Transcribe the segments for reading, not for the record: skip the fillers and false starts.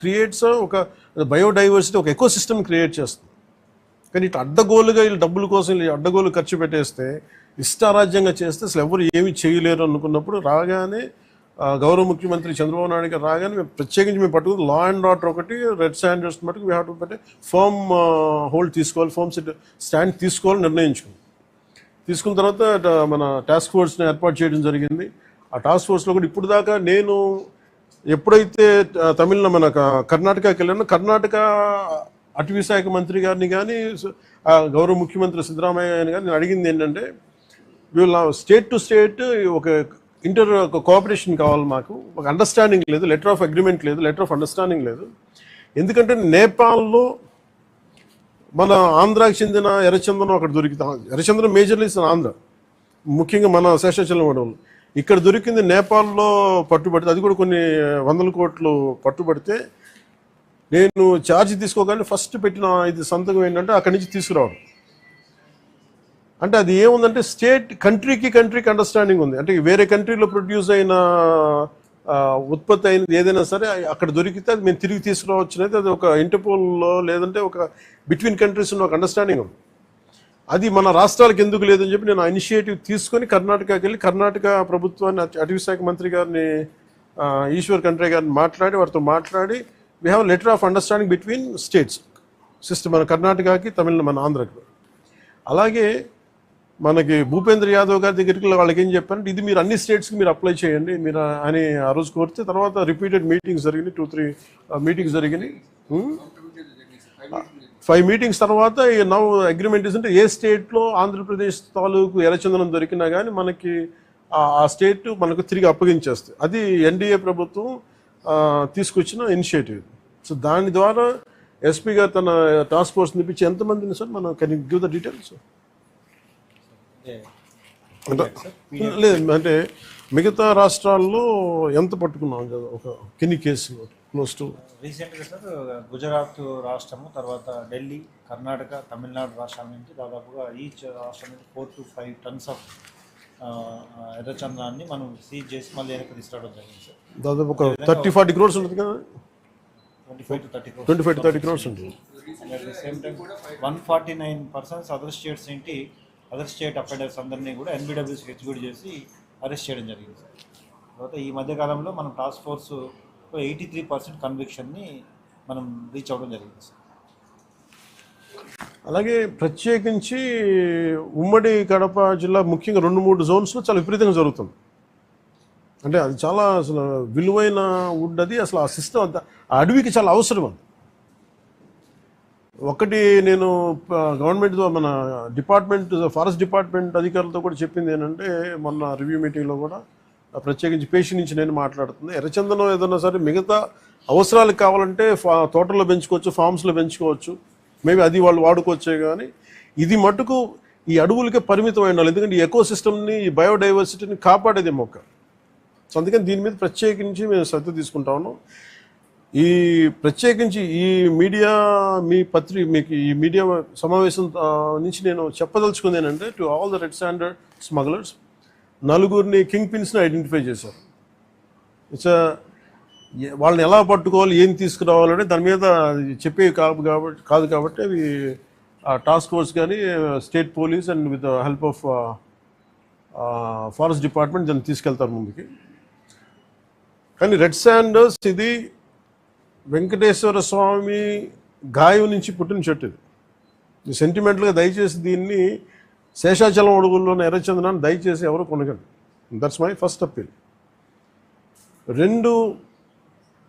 Creates ఒక biodiversity, ఒక eco system create చేస్తుంది. కానీ ఇట్లా అడ్డగోలుగా వీళ్ళు డబ్బుల కోసం వీళ్ళు అడ్డగోలు ఖర్చు పెట్టేస్తే, ఇష్టారాజ్యంగా చేస్తే అసలు ఎవరు ఏమీ చేయలేరు అనుకున్నప్పుడు రాగానే గౌరవ ముఖ్యమంత్రి చంద్రబాబు నాయుడు గారు రాగానే మేము ప్రత్యేకించి మేము పట్టుకుని లా అండ్ ఆర్డర్ ఒకటి, రెడ్ స్టాండర్డ్స్ మటుకు వీ హ్యావ్ టు పెట్టి ఫర్మ్ హోల్డ్ తీసుకోవాలి, ఫర్మ్ స్టాండ్ తీసుకోవాలని నిర్ణయించుకుంది. తీసుకున్న తర్వాత మన టాస్క్ ఫోర్స్ని ఏర్పాటు చేయడం జరిగింది. ఆ టాస్క్ ఫోర్స్లో కూడా ఇప్పుడు దాకా నేను ఎప్పుడైతే మన కర్ణాటకకి వెళ్ళానో, కర్ణాటక అటవీ శాఖ మంత్రి గారిని కానీ గౌరవ ముఖ్యమంత్రి సిద్ధరామయ్య గారిని కానీ నేను అడిగింది ఏంటంటే, వీళ్ళ స్టేట్ టు స్టేట్ ఒక కోఆపరేషన్ కావాలి, మాకు ఒక అండర్స్టాండింగ్ లేదు, లెటర్ ఆఫ్ అగ్రిమెంట్ లేదు, లెటర్ ఆఫ్ అండర్స్టాండింగ్ లేదు. ఎందుకంటే నేపాల్లో మన ఆంధ్రాకి చెందిన ఎర్రచందనం అక్కడ దొరికితే, ఎర్రచందనం మేజర్లీ ఆంధ్ర, ముఖ్యంగా మన శేషాచలం అడవులు, ఇక్కడ దొరికింది నేపాల్లో పట్టుబడితే, అది కూడా కొన్ని 100 కోట్లు పట్టుబడితే, నేను ఛార్జ్ తీసుకోగానే ఫస్ట్ పెట్టిన ఇది సంతకం ఏంటంటే అక్కడి నుంచి తీసుకురావడం. అంటే అది ఏముందంటే కంట్రీకి అండర్స్టాండింగ్ ఉంది. అంటే వేరే కంట్రీలో ప్రొడ్యూస్ అయిన ఉత్పత్తి అయినది ఏదైనా సరే అక్కడ దొరికితే అది మేము తిరిగి తీసుకురావచ్చు అనేది, అది ఒక ఇంటర్పోల్లో లేదంటే ఒక బిట్వీన్ కంట్రీస్ ఉన్న ఒక అండర్స్టాండింగ్ ఉంది. అది మన రాష్ట్రాలకు ఎందుకు లేదని చెప్పి నేను ఇనిషియేటివ్ తీసుకొని కర్ణాటకకి వెళ్ళి కర్ణాటక ప్రభుత్వాన్ని, అటవీ శాఖ మంత్రి గారిని ఈశ్వర్ ఖండ్రే గారిని వారితో మాట్లాడి we have letter of understanding between states system, మన కర్ణాటకకి, మన ఆంధ్రకి. అలాగే మనకి భూపేంద్ర యాదవ్ గారి దగ్గరికి వాళ్ళకి ఏం చెప్పారంటే, ఇది మీరు అన్ని స్టేట్స్కి మీరు అప్లై చేయండి మీరు అని ఆ రోజు కోరితే, తర్వాత రిపీటెడ్ మీటింగ్స్ జరిగినాయి, 2-3 మీటింగ్స్ జరిగినాయి. 5 మీటింగ్స్ తర్వాత నౌ అగ్రిమెంట్ అంటే ఏ స్టేట్లో ఆంధ్రప్రదేశ్ తాలూకు ఎర్రచందనం దొరికినా కానీ మనకి ఆ స్టేట్ మనకు తిరిగి అప్పగించేస్తుంది. అది ఎన్డీఏ ప్రభుత్వం తీసుకొచ్చిన ఇనిషియేటివ్. సో దాని ద్వారా ఎస్పీ గారు తన టాస్క్ ఫోర్స్ నిపించి ఎంతమందిని సార్ మనం can you give the details? లేదు అంటే మిగతా రాష్ట్రాల్లో ఎంత పట్టుకున్నాం కదా, ఒక కిన్ని కేసులు క్లోజ్ టు రీసెంట్గా సార్ గుజరాత్ రాష్ట్రము, తర్వాత ఢిల్లీ, కర్ణాటక, తమిళనాడు రాష్ట్రాల నుంచి దాదాపుగా ఈచ్ రాష్ట్రం నుంచి 4 to 5 tons ఆఫ్ ఎర్రచందనాన్ని మనం సీజ్ చేసి మళ్ళీ వెనక్కి తీసుకురావడం జరిగింది సార్. దాదాపు ఒక 30-40 crores ఉంటుంది కదా, 25 to 30 crores ఉంటుంది. And at the same time 149 persons other state offenders అందరినీ కూడా ఎన్బిడబ్ల్యూసీ ఎగ్జిక్యూట్ చేసి అరెస్ట్ చేయడం జరిగింది సార్. తర్వాత ఈ మధ్యకాలంలో మనం టాస్క్ ఫోర్స్ 83% కన్విక్షన్ని మనం రీచ్ అవ్వడం జరిగింది సార్. అలాగే ప్రత్యేకించి ఉమ్మడి కడప జిల్లా ముఖ్యంగా 2-3 జోన్స్లో చాలా విపరీతంగా జరుగుతుంది. అంటే అది చాలా అసలు విలువైన వుడ్, అది అసలు ఆ సిస్టమ్ అంతా ఆ అడవికి చాలా అవసరం. అది ఒకటి నేను గవర్నమెంట్తో మన డిపార్ట్మెంట్ ఫారెస్ట్ డిపార్ట్మెంట్ అధికారులతో కూడా చెప్పింది ఏంటంటే, మొన్న రివ్యూ మీటింగ్లో కూడా ప్రత్యేకించి పేషి నుంచి నేను మాట్లాడుతుంది, ఎర్రచందనం ఏదైనా సరే మిగతా అవసరాలకు కావాలంటే తోటల్లో పెంచుకోవచ్చు, ఫార్మ్స్లో పెంచుకోవచ్చు, మేబీ అది వాళ్ళు వాడుకోవచ్చే. కానీ ఇది మటుకు ఈ అడవులకే పరిమితం అయి ఉండాలి, ఎందుకంటే ఈ ఎకో సిస్టమ్ని, ఈ బయోడైవర్సిటీని కాపాడేది మొక్క. సో అందుకని దీని మీద ప్రత్యేకించి మేము శ్రద్ధ తీసుకుంటా ఉన్నాం. ఈ ప్రత్యేకించి ఈ మీడియా మీకు ఈ మీడియా సమావేశం నుంచి నేను చెప్పదలుచుకుంది ఏంటంటే, to all the red standard smugglers, 4 king పిన్స్ని ఐడెంటిఫై చేశారు. వాళ్ళని ఎలా పట్టుకోవాలి, ఏం తీసుకురావాలంటే దాని మీద చెప్పేవి కాదు కాబట్టి అవి టాస్క్ ఫోర్స్ కానీ state police and with the help of forest department దాన్ని తీసుకెళ్తారు ముందుకి. కానీ రెడ్ శాండర్స్ ఇది వెంకటేశ్వర స్వామి గాయం నుంచి పుట్టిన చెట్టు. ఇది సెంటిమెంటల్గా దయచేసి దీన్ని శేషాచలం అడుగుల్లోని ఎర్రచందనాన్ని దయచేసి ఎవరు కొనగండి. That's my first appeal. 2,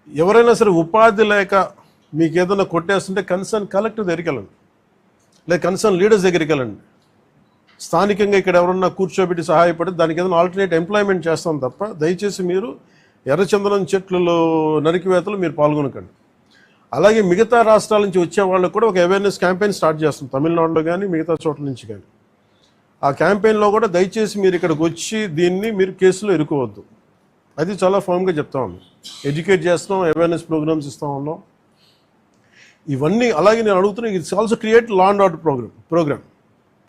ఎవరైనా సరే ఉపాధి లేక మీకు ఏదైనా కొట్టేస్తుంటే కన్సర్న్ కలెక్టర్ దగ్గరికి వెళ్ళండి, లేదా కన్సర్న్ లీడర్స్ దగ్గరికి వెళ్ళండి. స్థానికంగా ఇక్కడ ఎవరన్నా కూర్చోబెట్టి సహాయపడి దానికి ఏదైనా ఆల్టర్నేట్ ఎంప్లాయ్మెంట్ చేస్తాం తప్ప దయచేసి మీరు ఎర్రచందనం చెట్లలో నరికివేతలు మీరు పాల్గొనకండి. అలాగే మిగతా రాష్ట్రాల నుంచి వచ్చే వాళ్ళకు కూడా ఒక అవేర్నెస్ క్యాంపెయిన్ స్టార్ట్ చేస్తాం, తమిళనాడులో కానీ మిగతా చోట్ల నుంచి కానీ. ఆ క్యాంపెయిన్లో కూడా దయచేసి మీరు ఇక్కడికి వచ్చి దీన్ని మీరు కేసులో ఇరుకోవద్దు, అది చాలా ఫర్మ్గా చెప్తా ఉన్నాం. ఎడ్యుకేట్ చేస్తున్నాం, అవేర్నెస్ ప్రోగ్రామ్స్ ఇస్తూ ఉన్నాం, ఇవన్నీ. అలాగే నేను అడుగుతున్నా, it's also create law and order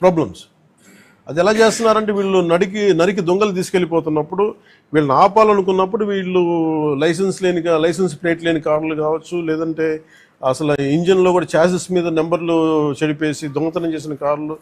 problems. అది ఎలా చేస్తున్నారంటే వీళ్ళు నరికి దొంగలు తీసుకెళ్ళిపోతున్నప్పుడు వీళ్ళని ఆపాలనుకున్నప్పుడు వీళ్ళు లైసెన్స్ ప్లేట్ లేని కార్లు కావచ్చు, లేదంటే అసలు ఇంజిన్లో కూడా చాసిస్ మీద నెంబర్లు చెడిపేసి దొంగతనం చేసిన కార్లు